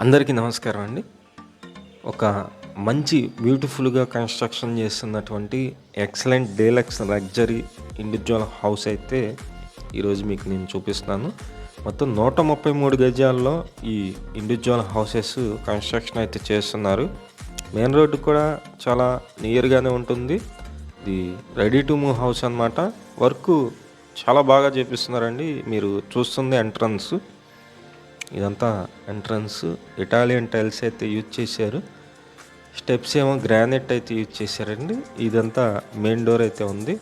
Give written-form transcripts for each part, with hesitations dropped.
అందరికీ నమస్కారం అండి. ఒక మంచి బ్యూటిఫుల్‌గా కన్‌స్ట్రక్షన్ చేస్తున్నటువంటి excellent deluxe luxury individual house అయితే ఈరోజు మీకు నేను చూపిస్తున్నాను. మొత్తం 133 గజాల్లో ఈ ఇండివిడ్యువల్ హౌసెస్ కన్‌స్ట్రక్షన్ అయితే చేస్తున్నారు. మెయిన్ రోడ్డు కూడా చాలా నియర్‌గానే ఉంటుంది. ఇది రెడీ టు మూవ్ హౌస్ అన్నమాట. వర్క్ చాలా బాగా చేపిస్తున్నారండి. మీరు చూస్తుంది ఎంట్రన్స్. ఇదంతా ఎంట్రన్స్ ఇటాలియన్ టైల్స్ అయితే యూజ్ చేశారు. స్టెప్స్ ఏమో గ్రానైట్ అయితే యూజ్ చేశారండి. ఇదంతా మెయిన్ డోర్ అయితే ఉంది.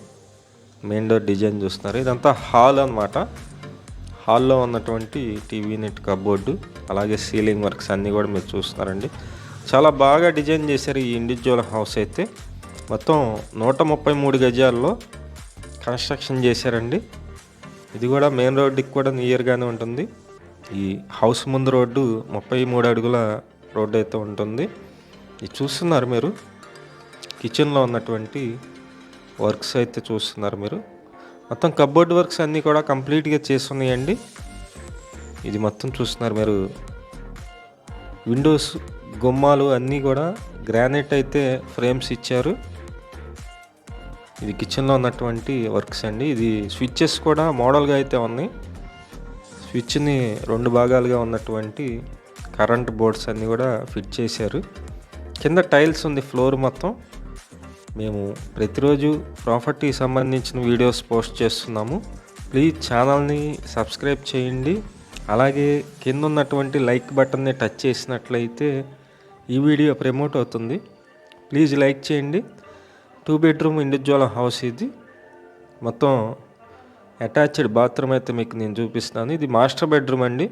మెయిన్ డోర్ డిజైన్ చూస్తున్నారు. ఇదంతా హాల్ అన్నమాట. హాల్లో ఉన్నటువంటి టీవీ యూనిట్ కబోర్డు, అలాగే సీలింగ్ వర్క్స్ అన్నీ కూడా మీరు చూస్తున్నారండి. చాలా బాగా డిజైన్ చేశారు ఈ ఇండివిడ్యువల్ హౌస్ అయితే. మొత్తం 133 గజాల్లో కన్స్ట్రక్షన్ చేశారండి. ఇది కూడా మెయిన్ రోడ్డుకి కూడా నియర్గానే ఉంటుంది. ఈ హౌస్ ముందు రోడ్డు 33 అడుగుల రోడ్డు అయితే ఉంటుంది. ఇది చూస్తున్నారు మీరు. కిచెన్లో ఉన్నటువంటి వర్క్స్ అయితే చూస్తున్నారు మీరు. మొత్తం కబోర్డ్ వర్క్స్ అన్నీ కూడా కంప్లీట్గా చేస్తున్నాయండి. ఇది మొత్తం చూస్తున్నారు మీరు. విండోస్ గుమ్మాలు అన్నీ కూడా గ్రానైట్ అయితే ఫ్రేమ్స్ ఇచ్చారు. ఇది కిచెన్లో ఉన్నటువంటి వర్క్స్ అండి. ఇది స్విచ్చెస్ కూడా మోడల్గా అయితే ఉన్నాయి. స్విచ్ని 2 భాగాలుగా ఉన్నటువంటి కరెంట్ బోర్డ్స్ అన్నీ కూడా ఫిట్ చేశారు. కింద టైల్స్ ఉంది ఫ్లోర్ మొత్తం. మేము ప్రతిరోజు ప్రాపర్టీ సంబంధించిన వీడియోస్ పోస్ట్ చేస్తున్నాము. ప్లీజ్ ఛానల్ని సబ్స్క్రైబ్ చేయండి. అలాగే కింద ఉన్నటువంటి లైక్ బటన్ని టచ్ చేసినట్లయితే ఈ వీడియో ప్రమోట్ అవుతుంది. ప్లీజ్ లైక్ చేయండి. 2 బెడ్రూమ్ ఇండివిడ్యువల్ హౌస్ ఇది. మొత్తం అటాచ్డ్ బాత్రూమ్ అయితే మీకు నేను చూపిస్తాను. ఇది మాస్టర్ బెడ్రూమ్ అండి.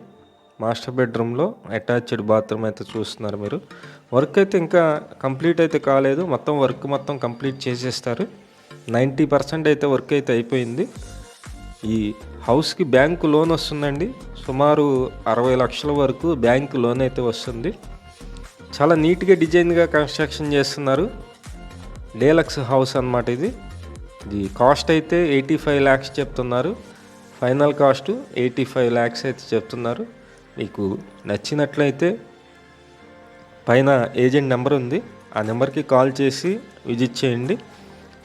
మాస్టర్ బెడ్రూమ్లో అటాచ్డ్ బాత్రూమ్ అయితే చూస్తున్నారు మీరు. వర్క్ అయితే ఇంకా కంప్లీట్ అయితే కాలేదు. మొత్తం కంప్లీట్ చేసేస్తారు. 90% అయితే వర్క్ అయితే అయిపోయింది. ఈ హౌస్కి బ్యాంకు లోన్ వస్తుందండి. సుమారు 60 లక్షల వరకు బ్యాంకు లోన్ అయితే వస్తుంది. చాలా నీట్గా డిజైన్గా కన్స్ట్రక్షన్ చేస్తున్నారు. డీలక్స్ హౌస్ అన్నమాట ఇది. ఇది కాస్ట్ అయితే 85 lakhs చెప్తున్నారు. ఫైనల్ కాస్ట్ 85 lakhs అయితే చెప్తున్నారు. మీకు నచ్చినట్లయితే పైన ఏజెంట్ నెంబర్ ఉంది. ఆ నెంబర్కి కాల్ చేసి విజిట్ చేయండి.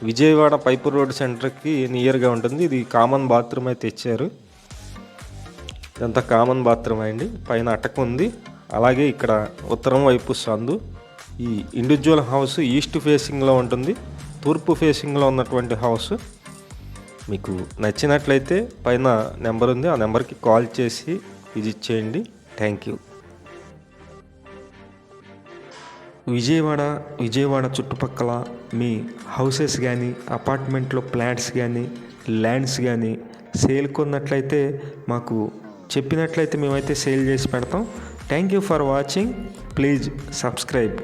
విజయవాడ పైపు రోడ్ సెంటర్కి నియర్గా ఉంటుంది. ఇది కామన్ బాత్రూమ్ అయితే ఇచ్చారు. ఇదంతా కామన్ బాత్రూమ్ అండి. పైన అటక ఉంది. అలాగే ఇక్కడ ఉత్తరం వైపు సందు. ఈ ఇండివిడ్యువల్ హౌస్ ఈస్ట్ ఫేసింగ్లో ఉంటుంది. తూర్పు ఫేసింగ్లో ఉన్నటువంటి హౌస్. మీకు నచ్చినట్లయితే పైన నెంబర్ ఉంది. ఆ నెంబర్కి కాల్ చేసి విజిట్ చేయండి. Thank you. విజయవాడ చుట్టుపక్కల మీ హౌసెస్ కానీ, అపార్ట్మెంట్లో ఫ్లాట్స్ కానీ, ల్యాండ్స్ కానీ సేల్ కొన్నట్లయితే మాకు చెప్పినట్లయితే మేమైతే సేల్ చేసి పెడతాం. Thank you for watching. Please subscribe.